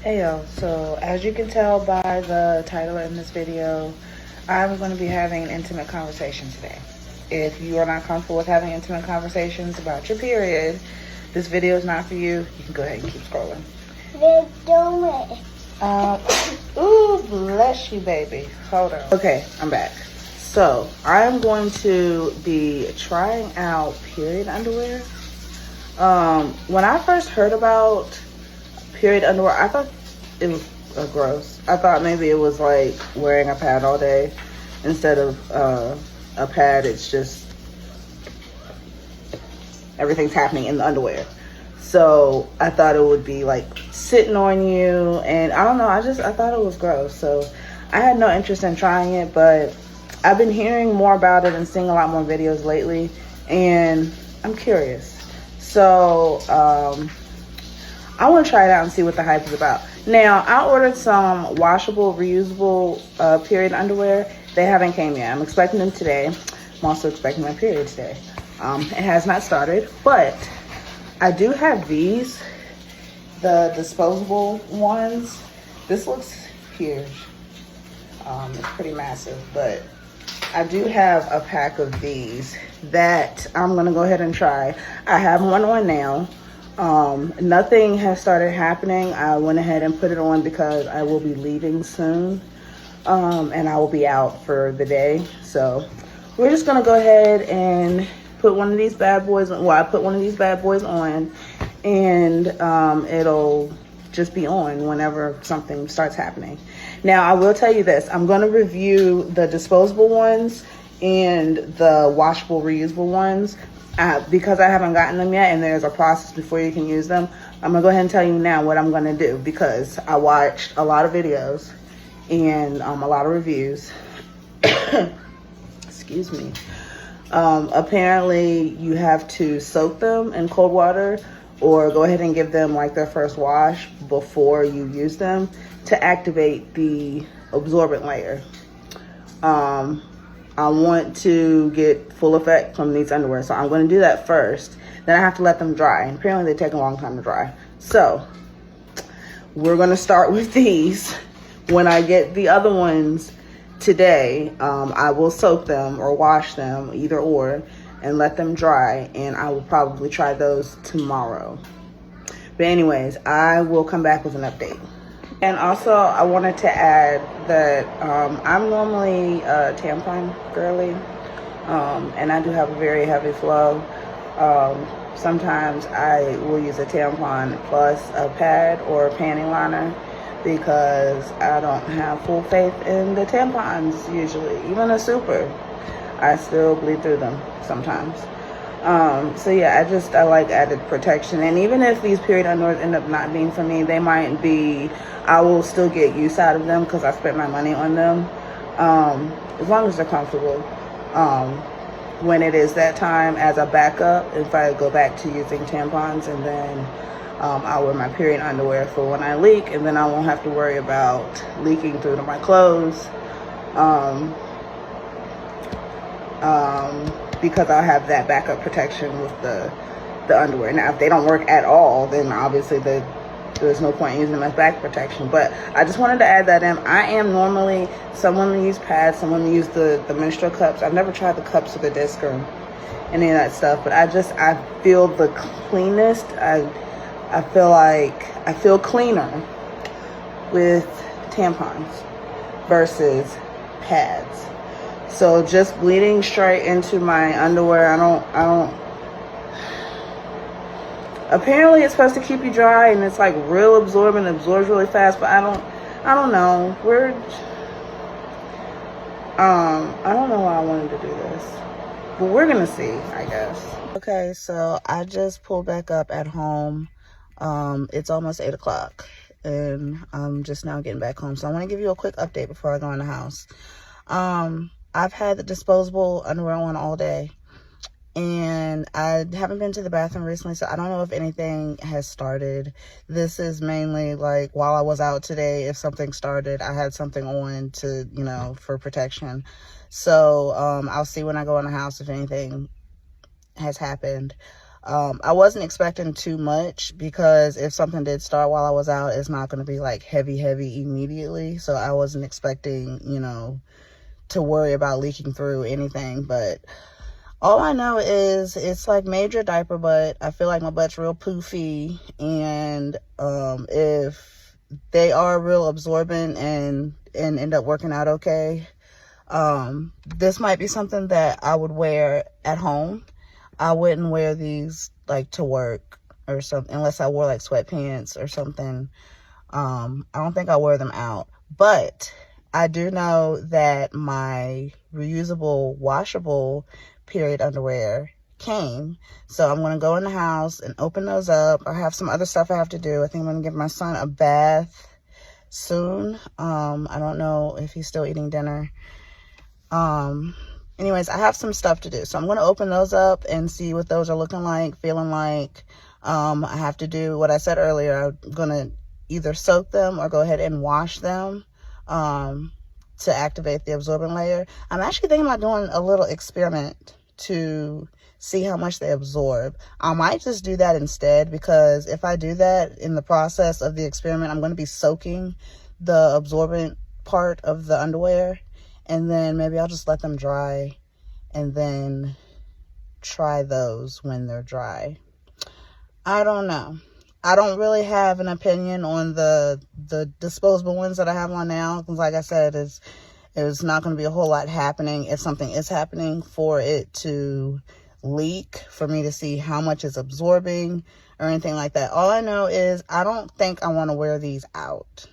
Hey yo, so as you can tell by the title in this video, I'm going to be having an intimate conversation today. If you are not comfortable with having intimate conversations about your period, this video is not for you. You can go ahead and keep scrolling. Ooh, bless you, baby. Hold on. Okay, I'm back. So I'm going to be trying out period underwear. When I first heard about period underwear, I thought it was gross. I thought maybe it was like wearing a pad all day instead of a pad. It's just everything's happening in the underwear. So I thought it would be like sitting on you, and I don't know, I thought it was gross. So I had no interest in trying it, but I've been hearing more about it and seeing a lot more videos lately, and I'm curious. So I want to try it out and see what the hype is about. Now, I ordered some washable, reusable period underwear. They haven't came yet. I'm expecting them today. I'm also expecting my period today. It has not started, but I do have these, the disposable ones. This looks huge. It's pretty massive, but I do have a pack of these that I'm going to go ahead and try. I have one on now. Nothing has started happening. I went ahead and put it on because I will be leaving soon, and I will be out for the day. So we're just gonna go ahead and put one of these bad boys on. Well, I put one of these bad boys on, and it'll just be on whenever something starts happening. Now, I will tell you this. I'm going to review the disposable ones and the washable, reusable ones. Because I haven't gotten them yet and there's a process before you can use them, I'm gonna go ahead and tell you now what I'm gonna do, because I watched a lot of videos and a lot of reviews. Excuse me. Apparently you have to soak them in cold water or go ahead and give them like their first wash before you use them to activate the absorbent layer. I want to get full effect from these underwear, so I'm going to do that first. Then I have to let them dry, and apparently they take a long time to dry. So we're going to start with these. When I get the other ones today, I will soak them or wash them, either or, and let them dry, and I will probably try those tomorrow. But anyways, I will come back with an update. And also, I wanted to add that I'm normally a tampon girly, and I do have a very heavy flow. Sometimes I will use a tampon plus a pad or a panty liner because I don't have full faith in the tampons usually. Even a super, I still bleed through them sometimes. So yeah, I like added protection. And even if these period underwear end up not being for me, they might be, I will still get use out of them because I spent my money on them. As long as they're comfortable. When it is that time, as a backup, if I go back to using tampons, and then I'll wear my period underwear for when I leak, and then I won't have to worry about leaking through to my clothes. Because I'll have that backup protection with the underwear. Now, if they don't work at all, then obviously there's no point in using them as back protection. But I just wanted to add that in. I am normally someone who use pads, someone who use the menstrual cups. I've never tried the cups with a disc or any of that stuff, but I feel the cleanest. I feel like I feel cleaner with tampons versus pads. So just bleeding straight into my underwear, I don't, apparently it's supposed to keep you dry and it's like real absorbent, absorbs really fast, but I don't know. I don't know why I wanted to do this, but we're gonna see, I guess. Okay, so I just pulled back up at home. It's almost 8 o'clock and I'm just now getting back home. So I want to give you a quick update before I go in the house. I've had the disposable underwear on all day, and I haven't been to the bathroom recently, so I don't know if anything has started. This is mainly like while I was out today, if something started, I had something on to, for protection. So I'll see when I go in the house if anything has happened. I wasn't expecting too much, because if something did start while I was out, it's not going to be like heavy immediately. So I wasn't expecting, you know, to worry about leaking through anything. But all I know is it's like major diaper butt. I feel like my butt's real poofy, and if they are real absorbent and end up working out okay, this might be something that I would wear at home. I wouldn't wear these like to work or something, unless I wore like sweatpants or something. I don't think I'll wear them out. But I do know that my reusable, washable period underwear came. So I'm going to go in the house and open those up. I have some other stuff I have to do. I think I'm going to give my son a bath soon. I don't know if he's still eating dinner. Anyways, I have some stuff to do. So I'm going to open those up and see what those are looking like, feeling like. I have to do what I said earlier. I'm going to either soak them or go ahead and wash them to activate the absorbent layer. I'm actually thinking about doing a little experiment to see how much they absorb. I might just do that instead, because if I do that in the process of the experiment, I'm going to be soaking the absorbent part of the underwear, and then maybe I'll just let them dry and then try those when they're dry. I don't know. I don't really have an opinion on the disposable ones that I have on now, because like I said, it's not going to be a whole lot happening. If something is happening, for it to leak, for me to see how much is absorbing or anything like that. All I know is I don't think I want to wear these out.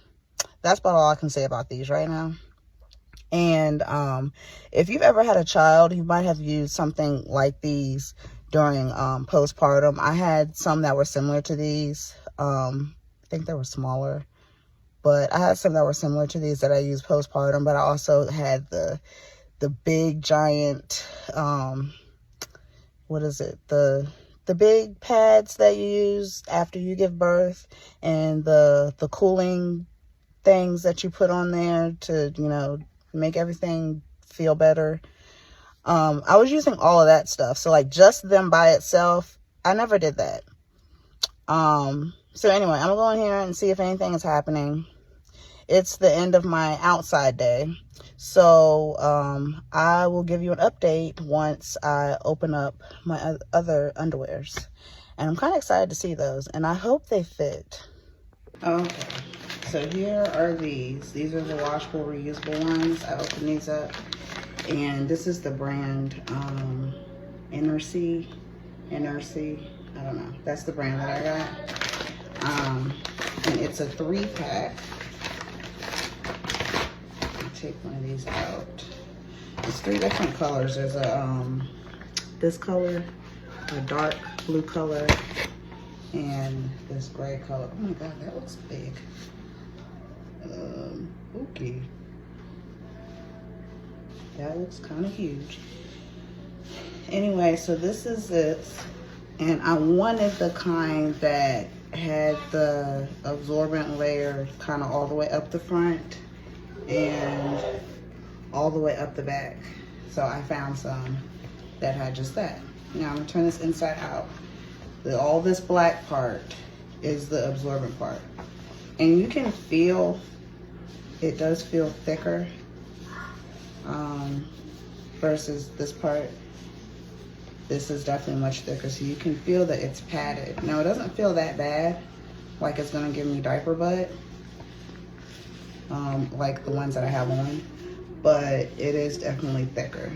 That's about all I can say about these right now. And if you've ever had a child, you might have used something like these during postpartum. I had some that were similar to these. I think they were smaller, but I had some that were similar to these that I used postpartum. But I also had the big giant, what is it? The big pads that you use after you give birth, and the cooling things that you put on there to, you know, make everything feel better. I was using all of that stuff. So like just them by itself, I never did that. So anyway, I'm going here and see if anything is happening. It's the end of my outside day. So I will give you an update once I open up my other underwears. And I'm kind of excited to see those, and I hope they fit. Okay, so here are these. These are the washable, reusable ones. I opened these up, and this is the brand Innersy. I don't know. That's the brand that I got. And it's a 3-pack. Take one of these out. It's 3 different colors. There's a this color, a dark blue color, and this gray color. Oh my god, that looks big. Okay. That looks kind of huge. Anyway, so this is this, and I wanted the kind that had the absorbent layer kind of all the way up the front and all the way up the back. So I found some that had just that. Now I'm gonna turn this inside out. All this black part is the absorbent part. And you can feel, it does feel thicker versus this part. This is definitely much thicker, so you can feel that it's padded. Now it doesn't feel that bad, like it's gonna give me diaper butt, like the ones that I have on, but it is definitely thicker.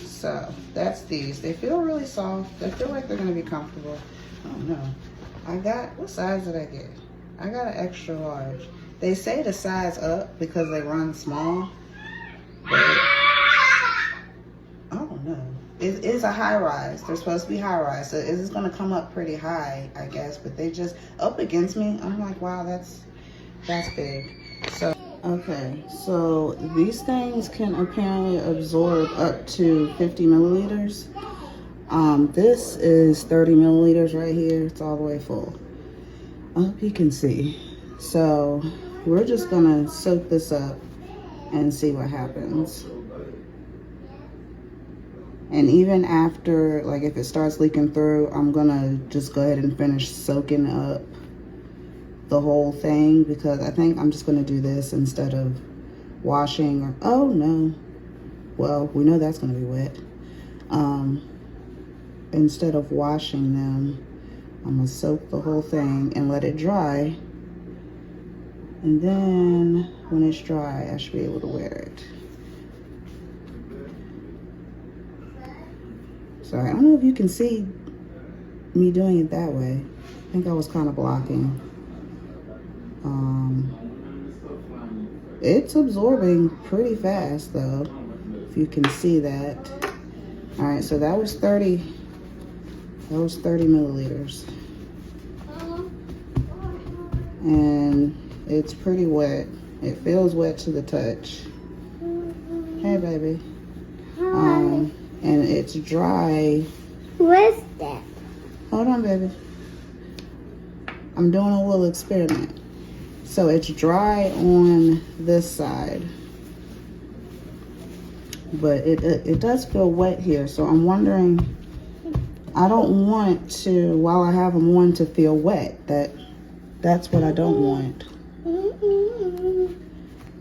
So that's these. They feel really soft. I feel like they're gonna be comfortable. Oh no, what size did I get? I got an extra large. They say to size up because they run small, but I don't know. It is a high rise. They're supposed to be high rise, so it is gonna come up pretty high, I guess, but they just up against me. I'm like, wow, that's big. So okay, so these things can apparently absorb up to 50 milliliters. This is 30 milliliters right here. It's all the way full. I hope you can see. So we're just gonna soak this up and see what happens. And even after, like if it starts leaking through, I'm gonna just go ahead and finish soaking up the whole thing, because I think I'm just gonna do this instead of washing. Or oh no, well, we know that's gonna be wet. Instead of washing them, I'm gonna soak the whole thing and let it dry. And then when it's dry, I should be able to wear it. So I don't know if you can see me doing it that way. I think I was kind of blocking. It's absorbing pretty fast though, if you can see that. All right, so that was 30 milliliters. And it's pretty wet. It feels wet to the touch. Hey, baby. And it's dry. What's that? Hold on, baby. I'm doing a little experiment. So it's dry on this side, but it does feel wet here. So I'm wondering, I don't want to, while I have them on, to feel wet. That's what I don't want.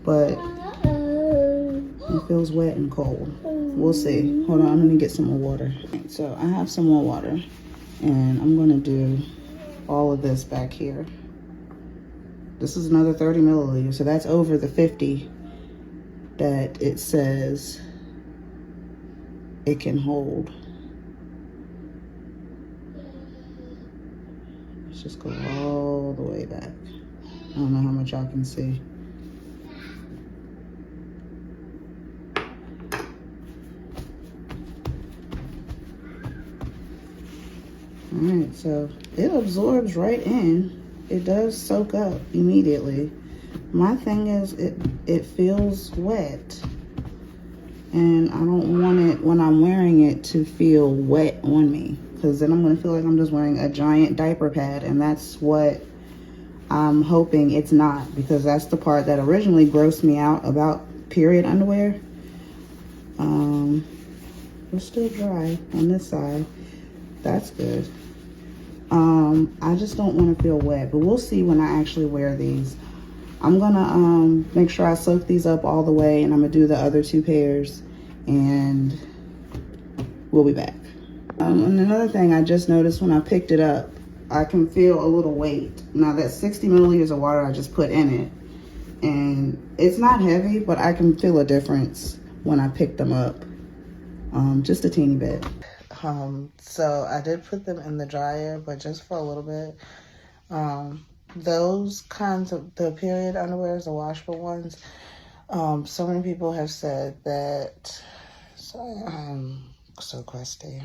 But it feels wet and cold. We'll see. Hold on, I'm gonna get some more water. So I have some more water, and I'm gonna do all of this back here. This is another 30 milliliters, so that's over the 50 that it says it can hold. Let's just go all the way back. I don't know how much y'all can see. All right, so it absorbs right in. It does soak up immediately. My thing is, it feels wet, and I don't want it when I'm wearing it to feel wet on me, because then I'm gonna feel like I'm just wearing a giant diaper pad, and that's what I'm hoping it's not, because that's the part that originally grossed me out about period underwear. We're still dry on this side. That's good. I just don't want to feel wet, but we'll see when I actually wear these. I'm gonna make sure I soak these up all the way, and I'm gonna do the other 2 pairs, and we'll be back. And another thing I just noticed when I picked it up, I can feel a little weight. Now that's 60 milliliters of water I just put in it, and it's not heavy, but I can feel a difference when I pick them up, just a teeny bit. So I did put them in the dryer, but just for a little bit. Those kinds of, the period underwears, the washable ones, so many people have said that, sorry, I'm so crusty,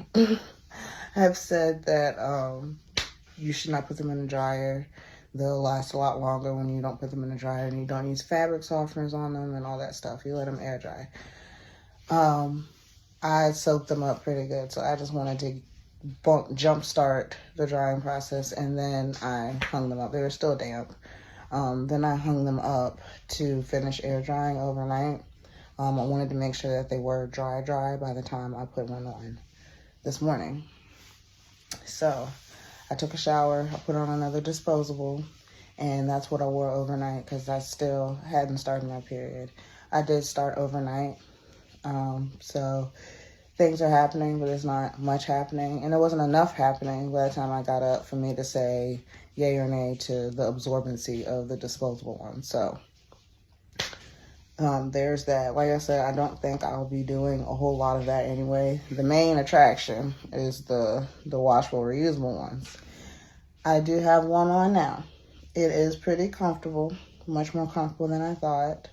have said that you should not put them in the dryer. They'll last a lot longer when you don't put them in the dryer, and you don't use fabric softeners on them and all that stuff. You let them air dry. I soaked them up pretty good, so I just wanted to jumpstart the drying process, and then I hung them up. They were still damp. Then I hung them up to finish air drying overnight. I wanted to make sure that they were dry by the time I put one on this morning. So I took a shower, I put on another disposable, and that's what I wore overnight, because I still hadn't started my period. I did start overnight. So things are happening, but there's not much happening. And there wasn't enough happening by the time I got up for me to say yay or nay to the absorbency of the disposable one. So there's that. Like I said, I don't think I'll be doing a whole lot of that anyway. The main attraction is the washable, reusable ones. I do have one on now. It is pretty comfortable, much more comfortable than I thought.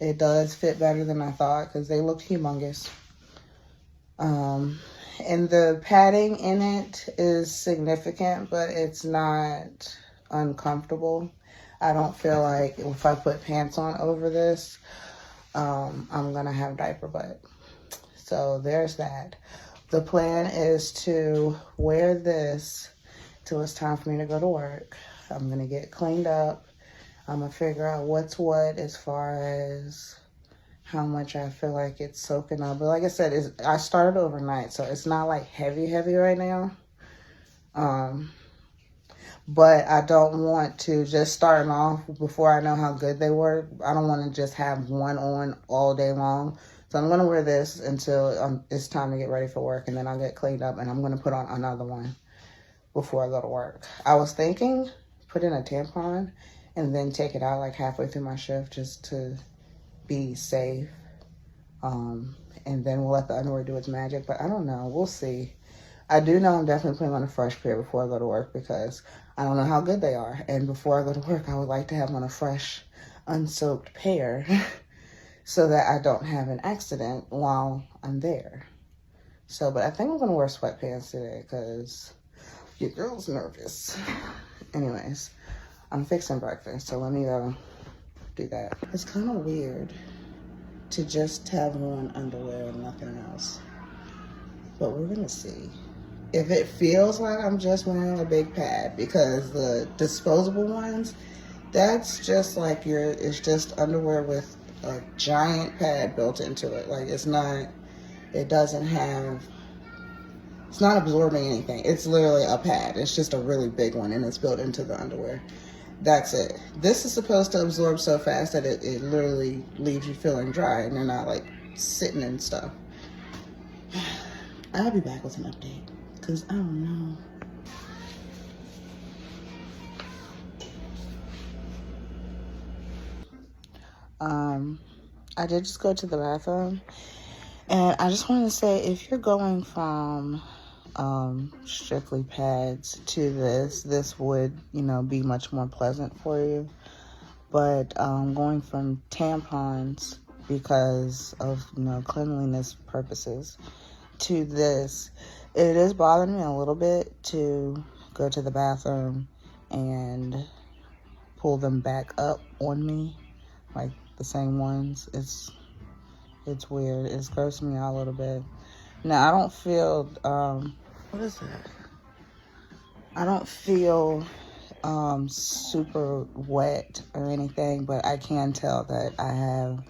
It does fit better than I thought, because they looked humongous. And the padding in it is significant, but it's not uncomfortable. I don't feel like if I put pants on over this, I'm gonna have diaper butt. So there's that. The plan is to wear this till it's time for me to go to work. I'm gonna get cleaned up. I'm gonna figure out what's what as far as how much I feel like it's soaking up. But like I said, I started overnight, so it's not like heavy right now. But I don't want to just starting off before I know how good they work. I don't want to just have one on all day long. So I'm going to wear this until it's time to get ready for work, and then I'll get cleaned up, and I'm going to put on another one before I go to work. I was thinking put in a tampon and then take it out like halfway through my shift just to be safe. And then we'll let the underwear do its magic, but I don't know. We'll see. I do know I'm definitely putting on a fresh pair before I go to work because I don't know how good they are. And before I go to work, I would like to have on a fresh, unsoaked pair so that I don't have an accident while I'm there. So, but I think I'm going to wear sweatpants today because your girl's nervous. Anyways, I'm fixing breakfast, so let me go do that. It's kind of weird to just have on underwear and nothing else, but we're gonna see. If it feels like I'm just wearing a big pad, because the disposable ones, that's just like it's just underwear with a giant pad built into it. Like it's not absorbing anything. It's literally a pad. It's just a really big one, and it's built into the underwear. That's it. This is supposed to absorb so fast that it literally leaves you feeling dry, and they're not like sitting and stuff. I'll be back with an update, because I don't know. I did just go to the bathroom, and I just wanted to say, if you're going from strictly pads to this would, be much more pleasant for you. But going from tampons because of, cleanliness purposes to this, it is bothering me a little bit to go to the bathroom and pull them back up on me, like the same ones. It's weird. It's grossing me out a little bit. Now, I don't feel, what is that? I don't feel super wet or anything, but I can tell that I have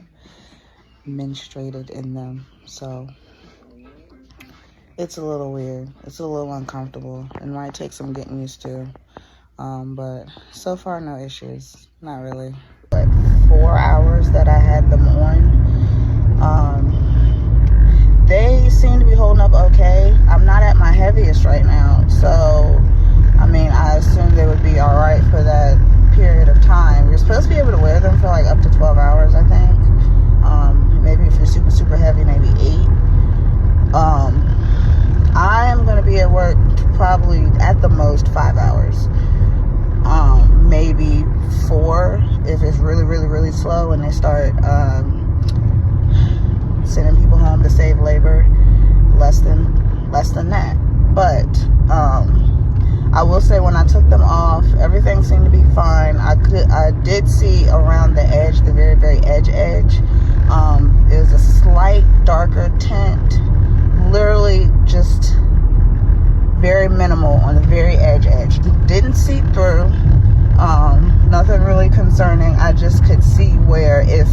menstruated in them. So it's a little weird. It's a little uncomfortable. It might take some getting used to. But so far, no issues. Not really. But 4 hours that I had them on, they seem to be holding up okay. I'm not at my heaviest right now, so I assume they would be all right for that period of time. You're supposed to be able to wear them for like up to 12 hours, I think. Maybe if you're super, super heavy, maybe 8. I am going to be at work probably at the most 5 hours. Maybe 4 if it's really, really, really slow and they start sending people home to save labor. Less than that. But I will say, when I took them off, everything seemed to be fine. I did see around the edge, the very, very edge, it was a slight darker tint, literally just very minimal on the very edge. Didn't seep through. Nothing really concerning. I just could see where if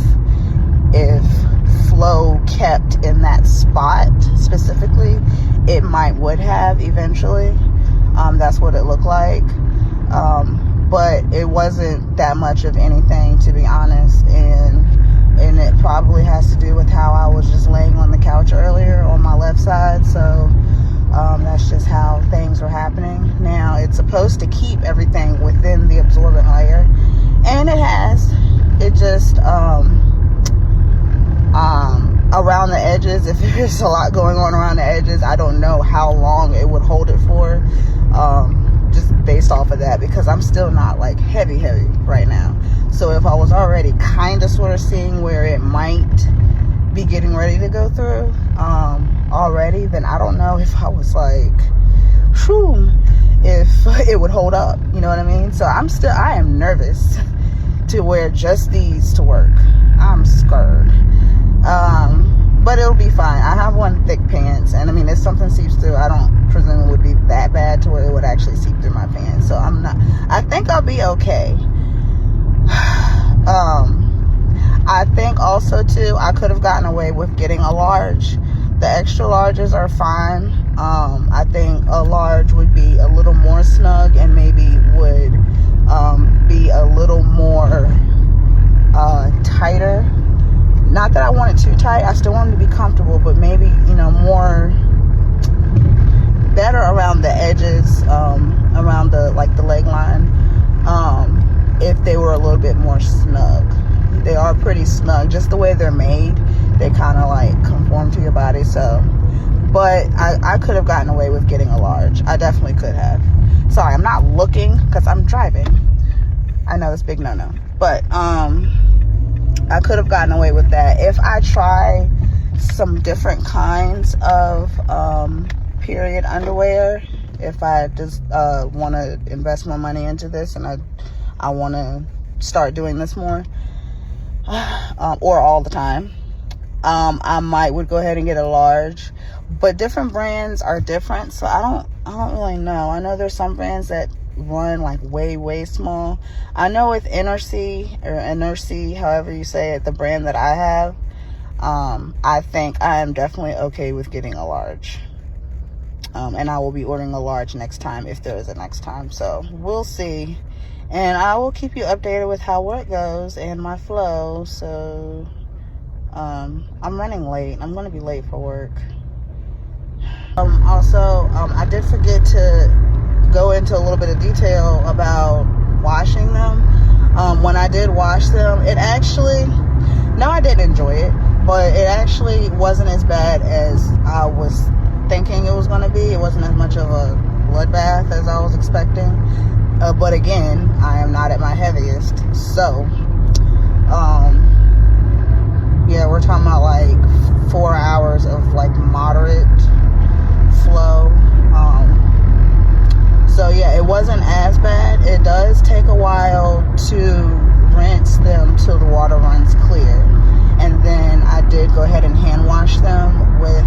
flow kept in that spot specifically, it would have eventually. That's what it looked like. But it wasn't that much of anything, to be honest, and it probably has to do with how I was just laying on the couch earlier on my left side. So that's just how things were happening. Now, it's supposed to keep everything within the absorbent layer, and it has. It just around the edges, if there's a lot going on around the edges, I don't know how long it would hold it for, just based off of that, because I'm still not like heavy right now. So if I was already kind of sort of seeing where it might be getting ready to go through already, then I don't know if I was like, whew, if it would hold up, you know what I mean? So I am nervous to wear just these to work. I'm scared. But it'll be fine. I have one thick pants, and if something seeps through, I don't presume it would be that bad to where it would actually seep through my pants. So I think I'll be okay. I think also too, I could have gotten away with getting a large. The extra larges are fine. I think a large would be a little more snug and maybe would be a little more tighter. Not that I want it too tight, I still want it to be comfortable, but maybe, you know, more better around the edges, around the leg line, if they were a little bit more snug. They are pretty snug, just the way they're made. They kind of like conform to your body. So, but I could have gotten away with getting a large. I definitely could have. Sorry, I'm not looking because I'm driving. I know it's big no-no, but I could have gotten away with that. If I try some different kinds of period underwear, if I just want to invest more money into this and I want to start doing this more, or all the time, I would go ahead and get a large. But different brands are different, so I don't really know. I know there's some brands that run like way small. I know with Innersy, however you say it, the brand that I have, I think I am definitely okay with getting a large. And I will be ordering a large next time, if there is a next time. So we'll see. And I will keep you updated with how work goes and my flow. So I'm running late. I'm going to be late for work. Also, I did forget to go into a little bit of detail about washing them. When I did wash them, it actually, no, I didn't enjoy it, but it actually wasn't as bad as I was thinking it was going to be. It wasn't as much of a bloodbath as I was expecting. But again, I am not at my heaviest. So, yeah, we're talking about like 4 hours of like moderate flow. So yeah, it wasn't as bad. It does take a while to rinse them till the water runs clear. And then I did go ahead and hand wash them with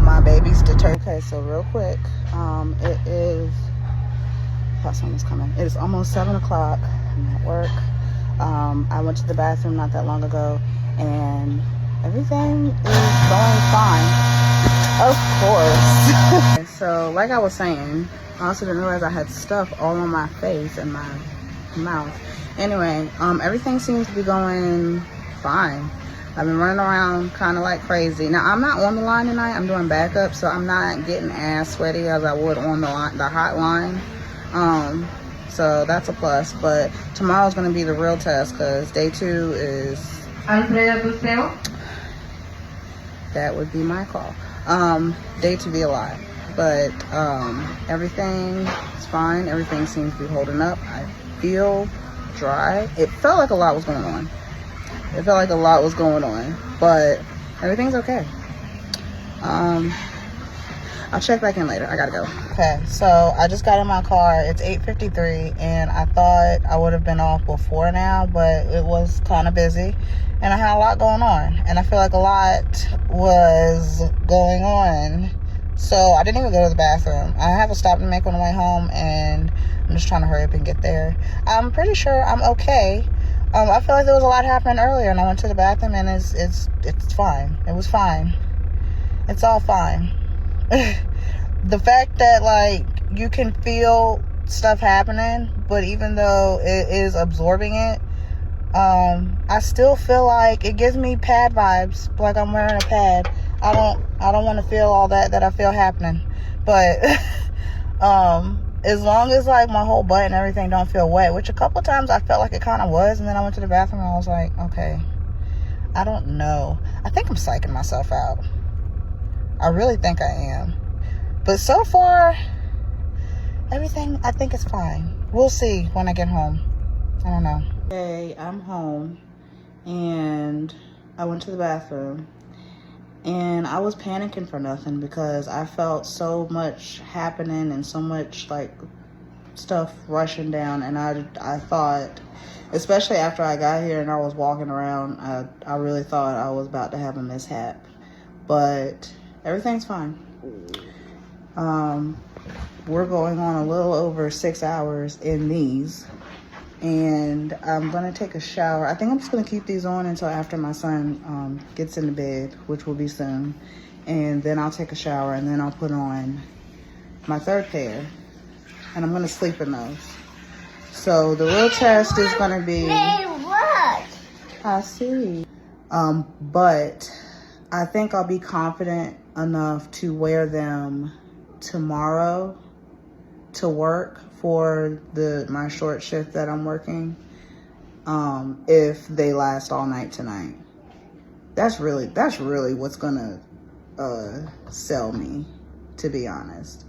my baby's detergent. Okay, so real quick, it is, someone's coming. It is almost 7 o'clock. I'm at work. I went to the bathroom not that long ago, and everything is going fine. Of course. So, like I was saying, I also didn't realize I had stuff all on my face and my mouth. Anyway, everything seems to be going fine. I've been running around kind of like crazy. Now, I'm not on the line tonight. I'm doing backup, so I'm not getting as sweaty as I would on the hot line. So that's a plus. But tomorrow's going to be the real test, because day 2 is... That would be my call. Day to be alive. But everything is fine. Everything seems to be holding up. I feel dry. It felt like a lot was going on. But everything's okay. I'll check back in later. I gotta go. Okay, so I just got in my car. It's 8:53, and I thought I would have been off before now, but it was kind of busy, and I had a lot going on, and I feel like a lot was going on, so I didn't even go to the bathroom. I have a stop to make on the way home, and I'm just trying to hurry up and get there. I'm pretty sure I'm okay. I feel like there was a lot happening earlier, and I went to the bathroom, and it's fine. It was fine. It's all fine. The fact that like you can feel stuff happening, but even though it is absorbing it, I still feel like it gives me pad vibes, like I'm wearing a pad. I don't want to feel all that I feel happening, but as long as like my whole butt and everything don't feel wet, which a couple times I felt like it kind of was, and then I went to the bathroom and I was like, okay, I don't know. I think I'm psyching myself out. I really think I am. But so far, everything I think is fine. We'll see when I get home. I don't know. Okay, I'm home, and I went to the bathroom, and I was panicking for nothing because I felt so much happening and so much like stuff rushing down, and I thought, especially after I got here and I was walking around, I really thought I was about to have a mishap, but everything's fine. We're going on a little over 6 hours in these, and I'm gonna take a shower. I think I'm just gonna keep these on until after my son gets into bed, which will be soon. And then I'll take a shower, and then I'll put on my third pair, and I'm gonna sleep in those. So the real test is gonna be, What? I see. But I think I'll be confident enough to wear them tomorrow to work for my short shift that I'm working, if they last all night tonight. That's really what's gonna sell me, to be honest.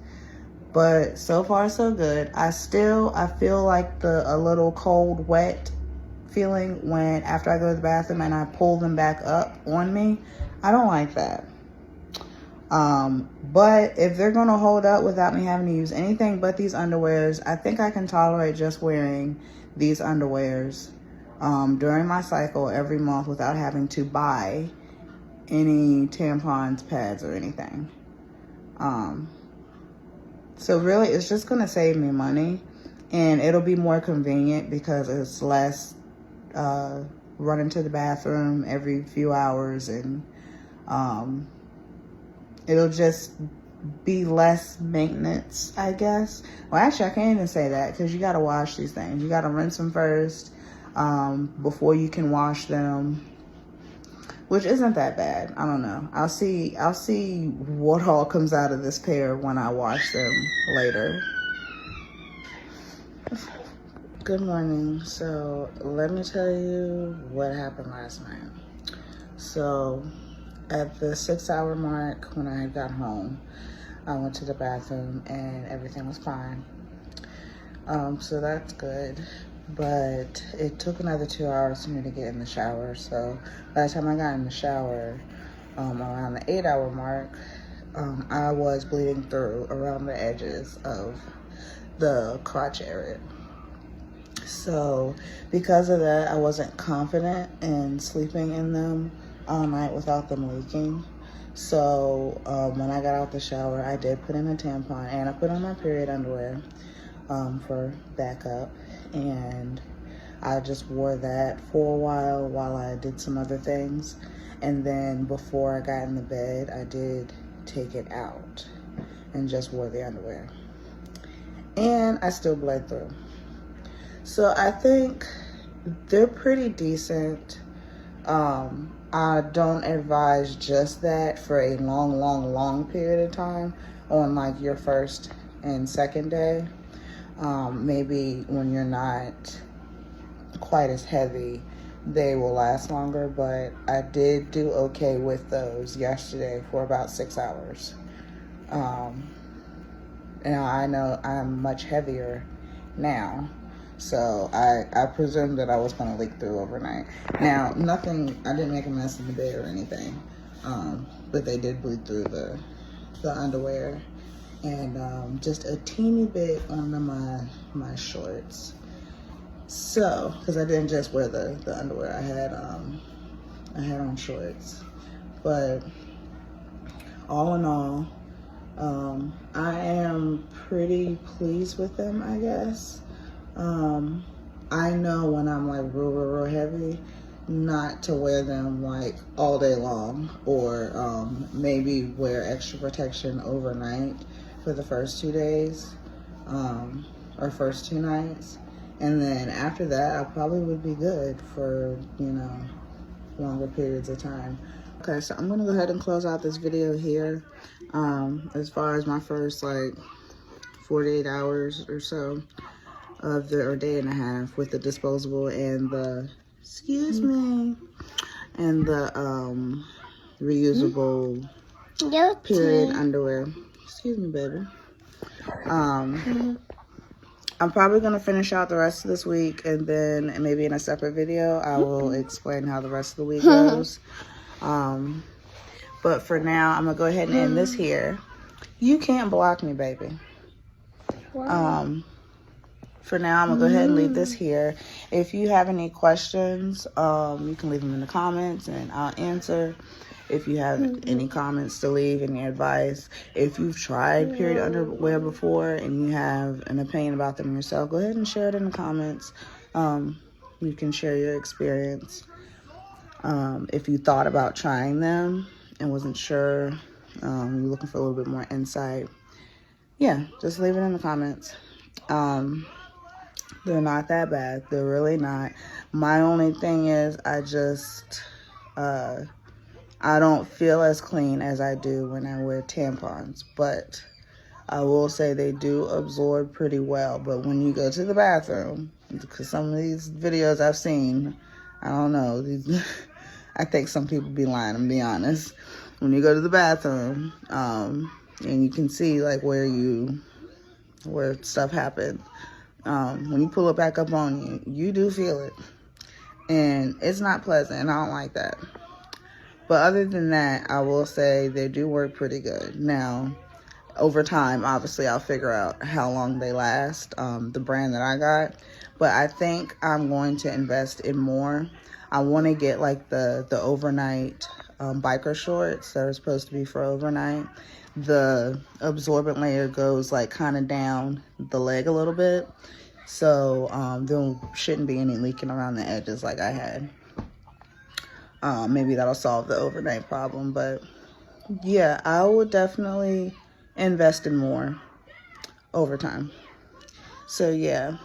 But so far so good. I feel like a little cold, wet feeling when after I go to the bathroom and I pull them back up on me. I don't like that. But if they're gonna hold up without me having to use anything but these underwears, I think I can tolerate just wearing these underwears during my cycle every month without having to buy any tampons, pads, or anything. So really, it's just gonna save me money, and it'll be more convenient because it's less running to the bathroom every few hours, and it'll just be less maintenance, I guess. Well, actually, I can't even say that because you gotta wash these things. You gotta rinse them first before you can wash them, which isn't that bad. I don't know. I'll see what all comes out of this pair when I wash them later. Good morning. So let me tell you what happened last night. So at the 6-hour mark, when I had got home, I went to the bathroom and everything was fine. So that's good. But it took another 2 hours for me to get in the shower. So by the time I got in the shower, around the 8-hour mark, I was bleeding through around the edges of the crotch area. So because of that, I wasn't confident in sleeping in them all night without them leaking. So when I got out the shower, I did put in a tampon and I put on my period underwear for backup. And I just wore that for a while I did some other things. And then before I got in the bed, I did take it out and just wore the underwear. And I still bled through. So I think they're pretty decent. I don't advise just that for a long period of time on like your first and second day. Maybe when you're not quite as heavy, they will last longer, but I did do okay with those yesterday for about 6 hours. And I know I'm much heavier now, so I presumed that I was going to leak through overnight. Now, I didn't make a mess in the bed or anything, but they did bleed through the underwear. And just a teeny bit on my shorts. So, because I didn't just wear the underwear, I had on shorts. But all in all, I am pretty pleased with them, I guess. I know when I'm like real heavy, not to wear them like all day long, or maybe wear extra protection overnight for the first 2 days, or first 2 nights. And then after that, I probably would be good for, longer periods of time. Okay, so I'm gonna go ahead and close out this video here. As far as my first like 48 hours or so or day and a half with the disposable and the, and the reusable period underwear. Excuse me, baby. I'm probably going to finish out the rest of this week, and then maybe in a separate video, I will explain how the rest of the week goes. But for now, I'm going to go ahead and end this here. You can't block me, baby. For now, I'm going to go ahead and leave this here. If you have any questions, you can leave them in the comments, and I'll answer. If you have any comments to leave, any advice, if you've tried period underwear before and you have an opinion about them yourself, go ahead and share it in the comments You can share your experience. If you thought about trying them and wasn't sure, you're looking for a little bit more insight, yeah, just leave it in the comments. They're not that bad. They're really not. My only thing is I don't feel as clean as I do when I wear tampons, but I will say they do absorb pretty well. But when you go to the bathroom, because some of these videos I've seen, I don't know, I think some people be lying, to be honest. When you go to the bathroom, and you can see like where stuff happened, when you pull it back up on you, you do feel it. And it's not pleasant, and I don't like that. But other than that, I will say they do work pretty good. Now, over time, obviously, I'll figure out how long they last, the brand that I got. But I think I'm going to invest in more. I want to get like the overnight biker shorts that are supposed to be for overnight. The absorbent layer goes like kind of down the leg a little bit. So there shouldn't be any leaking around the edges like I had. Maybe that'll solve the overnight problem. But yeah, I would definitely invest in more over time. So yeah,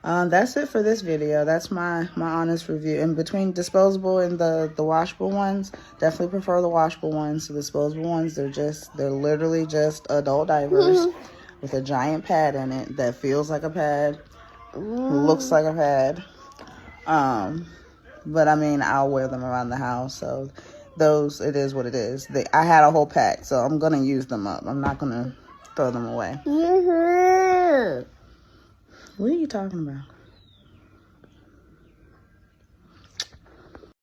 that's it for this video. That's my honest review. In between disposable and the washable ones, definitely prefer the washable ones. The disposable ones, they're literally just adult diapers with a giant pad in it that feels like a pad, looks like a pad. But I mean, I'll wear them around the house, so those, it is what it is. I had a whole pack, so I'm gonna use them up. I'm not gonna throw them away. What are you talking about?